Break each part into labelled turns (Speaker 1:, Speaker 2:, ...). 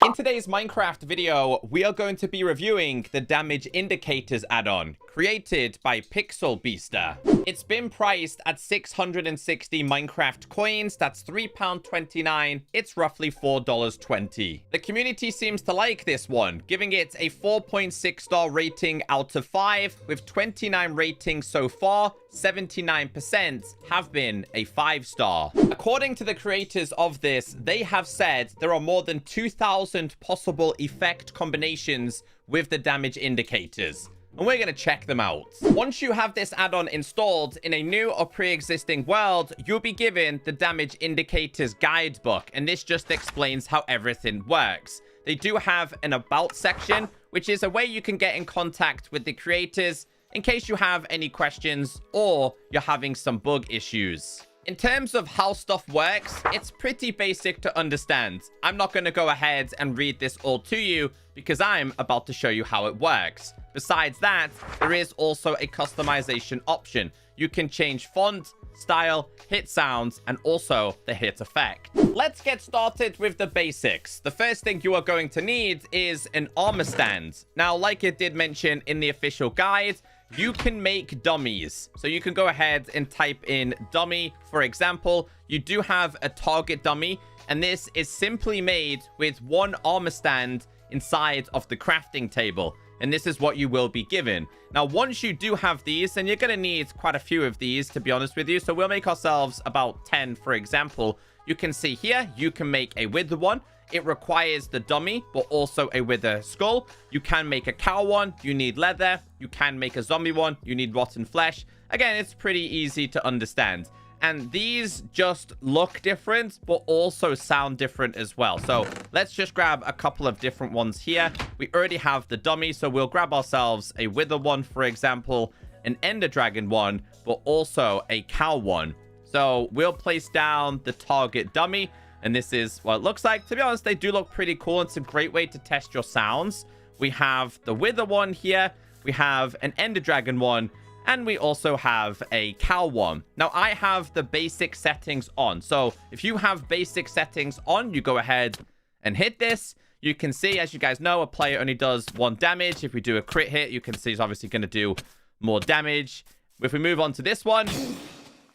Speaker 1: In today's Minecraft video, we are going to be reviewing the Damage Indicators add-on, created by Pixel Beaster. It's been priced at 660 Minecraft coins, that's £3.29, it's roughly $4.20. The community seems to like this one, giving it a 4.6 star rating out of 5, with 29 ratings so far, 79% have been a 5-star. According to the creators of this, they have said there are more than 2,000 possible effect combinations with the damage indicators, and we're going to check them out. Once you have this add-on installed in a new or pre-existing world, you'll be given the Damage Indicators guidebook, and this just explains how everything works. They do have an about section, which is a way you can get in contact with the creators in case you have any questions or you're having some bug issues. In terms of how stuff works, it's pretty basic to understand. I'm not going to go ahead and read this all to you because I'm about to show you how it works. Besides that, there is also a customization option. You can change font, style, hit sounds, and also the hit effect. Let's get started with the basics. The first thing you are going to need is an armor stand. Now, like it did mention in the official guide, you can make dummies. So you can go ahead and type in dummy. For example, you do have a target dummy, and this is simply made with one armor stand inside of the crafting table. And this is what you will be given. Now, once you do have these, and you're going to need quite a few of these, to be honest with you. So we'll make ourselves about 10, for example. You can see here, you can make a wither one. It requires the dummy, but also a wither skull. You can make a cow one. You need leather. You can make a zombie one. You need rotten flesh. Again, it's pretty easy to understand. And these just look different, but also sound different as well. So let's just grab a couple of different ones here. We already have the dummy, so we'll grab ourselves a wither one, for example, an ender dragon one, but also a cow one. So we'll place down the target dummy, and this is what it looks like. To be honest, they do look pretty cool. It's a great way to test your sounds. We have the wither one here. We have an ender dragon one. And we also have a cow one. Now, I have the basic settings on. So if you have basic settings on, you go ahead and hit this. You can see, as you guys know, a player only does 1 damage. If we do a crit hit, you can see it's obviously going to do more damage. If we move on to this one,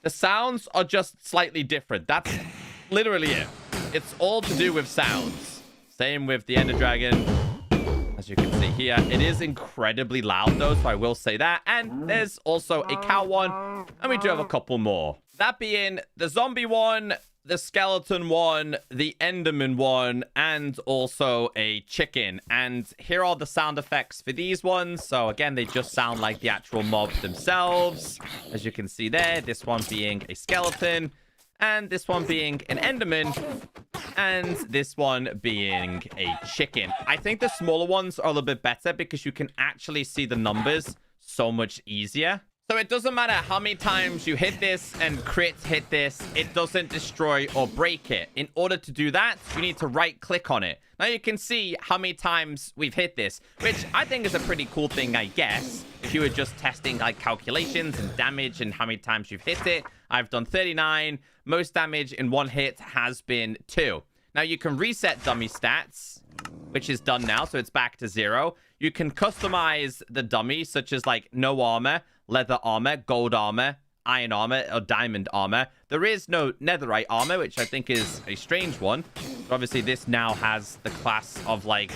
Speaker 1: the sounds are just slightly different. That's literally it. It's all to do with sounds. Same with the ender dragon. As you can see here, it is incredibly loud though, so I will say that. And there's also a cow one, and we do have a couple more. That being the zombie one, the skeleton one, the enderman one, and also a chicken. And here are the sound effects for these ones. So again, they just sound like the actual mobs themselves. As you can see there, this one being a skeleton, and this one being an enderman, and this one being a chicken. I think the smaller ones are a little bit better because you can actually see the numbers so much easier. So it doesn't matter how many times you hit this and crit hit this, it doesn't destroy or break it. In order to do that, you need to right click on it. Now you can see how many times we've hit this, which I think is a pretty cool thing, I guess. If you were just testing like calculations and damage and how many times you've hit it, I've done 39. Most damage in one hit has been 2. Now you can reset dummy stats, which is done now, so it's back to 0. You can customize the dummy, such as like no armor, leather armor, gold armor, iron armor, or diamond armor. There is no netherite armor, which I think is a strange one. But obviously, this now has the class of like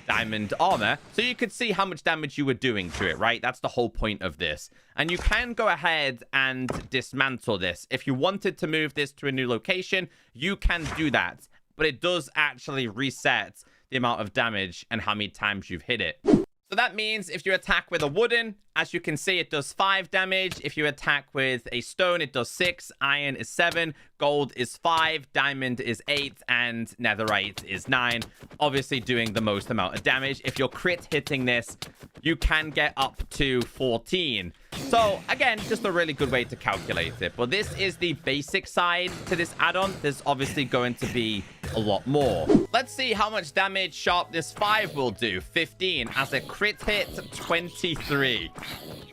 Speaker 1: diamond armor, so you could see how much damage you were doing to it, right? That's the whole point of this. And you can go ahead and dismantle this. If you wanted to move this to a new location, you can do that. But it does actually reset the amount of damage and how many times you've hit it. So that means if you attack with a wooden, as you can see, it does 5 damage. If you attack with a stone, it does 6. Iron is 7. Gold is 5. Diamond is 8. And netherite is 9. Obviously doing the most amount of damage. If you're crit hitting this, you can get up to 14. So again, just a really good way to calculate it. But this is the basic side to this add-on. There's obviously going to be a lot more. Let's see how much damage Sharpness 5 will do. 15. As a crit hit, 23.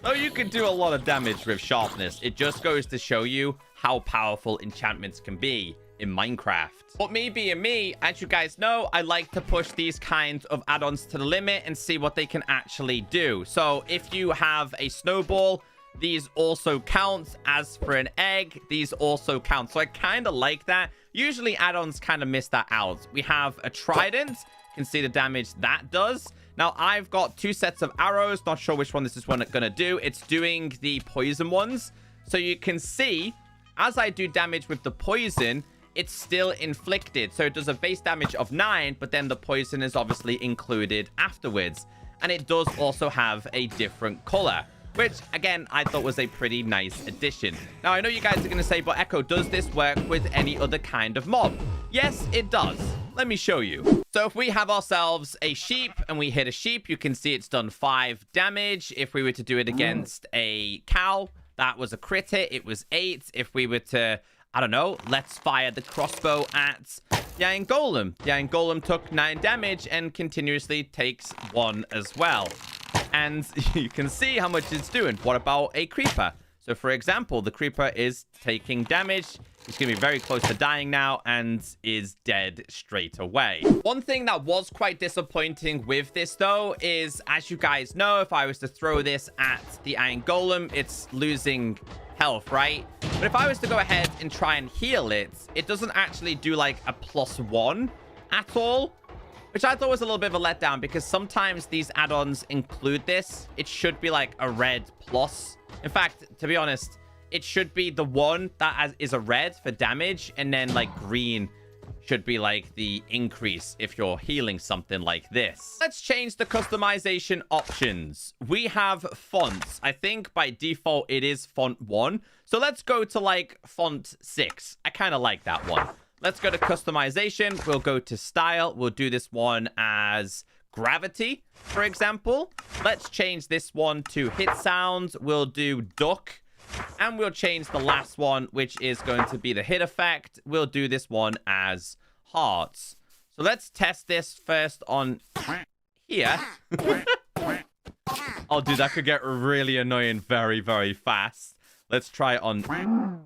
Speaker 1: So you can do a lot of damage with Sharpness. It just goes to show you how powerful enchantments can be. in Minecraft. But me being me, as you guys know, I like to push these kinds of add-ons to the limit and see what they can actually do. So if you have a snowball, these also count. As for an egg, these also count. So I kind of like that. Usually add-ons kind of miss that out. We have a trident. You can see the damage that does. Now, I've got 2 sets of arrows. Not sure which one this is going to do. It's doing the poison ones. So you can see, as I do damage with the poison, it's still inflicted. So it does a base damage of 9, but then the poison is obviously included afterwards. And it does also have a different color, which, again, I thought was a pretty nice addition. Now, I know you guys are going to say, but Echo, does this work with any other kind of mob? Yes, it does. Let me show you. So if we have ourselves a sheep and we hit a sheep, you can see it's done 5 damage. If we were to do it against a cow, that was a crit hit. It was 8. If we were to, I don't know, let's fire the crossbow at the Iron Golem. The Iron Golem took 9 damage and continuously takes 1 as well. And you can see how much it's doing. What about a creeper? So, for example, the creeper is taking damage. He's going to be very close to dying now and is dead straight away. One thing that was quite disappointing with this, though, is, as you guys know, if I was to throw this at the Iron Golem, it's losing health, right? But if I was to go ahead and try and heal it, it doesn't actually do, like, a +1 at all. Which I thought was a little bit of a letdown, because sometimes these add-ons include this. It should be like a red plus. In fact, to be honest, it should be the one that is a red for damage, and then like green should be like the increase if you're healing something like this. Let's change the customization options. We have fonts. I think by default it is font 1. So let's go to like font 6. I kind of like that one. Let's go to customization. We'll go to style. We'll do this one as gravity, for example. Let's change this one to hit sounds. We'll do duck. And we'll change the last one, which is going to be the hit effect. We'll do this one as hearts. So let's test this first on here. Oh, dude, that could get really annoying very, very fast. Let's try it on...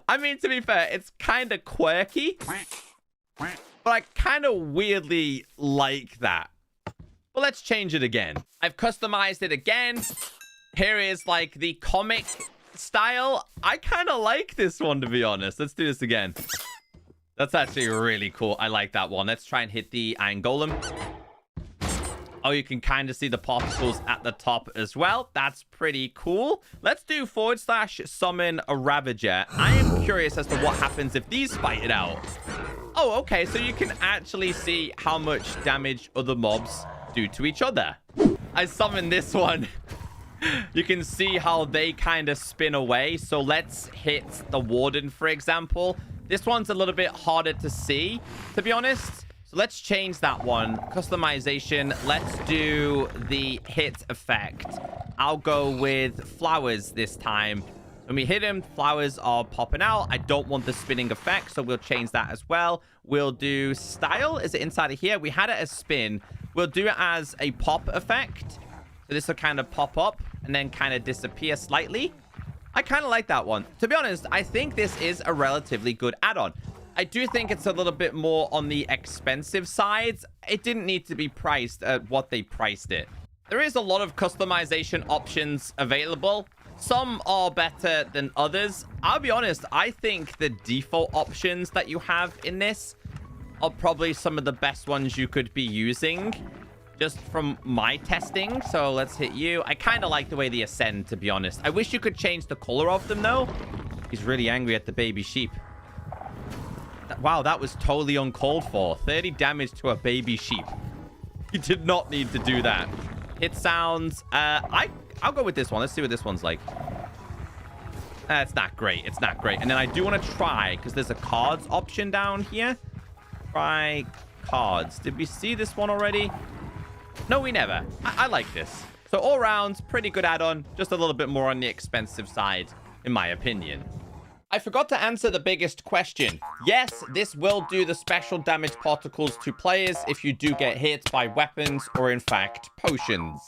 Speaker 1: I mean, to be fair, it's kind of quirky, but I kind of weirdly like that. But let's change it again. I've customized it again. Here is like the comic style. I kind of like this one, to be honest. Let's do this again. That's actually really cool. I like that one. Let's try and hit the Iron Golem. Oh, you can kind of see the particles at the top as well. That's pretty cool. Let's do / summon a Ravager. I am curious as to what happens if these fight it out. Oh, okay. So you can actually see how much damage other mobs do to each other. I summoned this one. You can see how they kind of spin away. So let's hit the Warden, for example. This one's a little bit harder to see, to be honest. So let's change that one. Customization. Let's do the hit effect. I'll go with flowers this time. When we hit him, flowers are popping out. I don't want the spinning effect, so we'll change that as well. We'll do style. Is it inside of here? We had it as spin. We'll do it as a pop effect. So this will kind of pop up and then kind of disappear slightly. I kind of like that one. To be honest, I think this is a relatively good add-on. I do think it's a little bit more on the expensive side. It didn't need to be priced at what they priced it. There is a lot of customization options available. Some are better than others. I'll be honest, I think the default options that you have in this are probably some of the best ones you could be using, just from my testing. So let's hit you. I kind of like the way they ascend, to be honest. I wish you could change the color of them, though. He's really angry at the baby sheep. Wow, that was totally uncalled for. 30 damage to a baby sheep. You did not need to do that. Hit sounds. I'll go with this one. Let's see what this one's like. It's not great. It's not great. And then I do want to try, because there's a cards option down here. Try cards. Did we see this one already? No, we never. I like this. So all around, pretty good add-on. Just a little bit more on the expensive side, in my opinion. I forgot to answer the biggest question. Yes, this will do the special damage particles to players if you do get hit by weapons or, in fact, potions.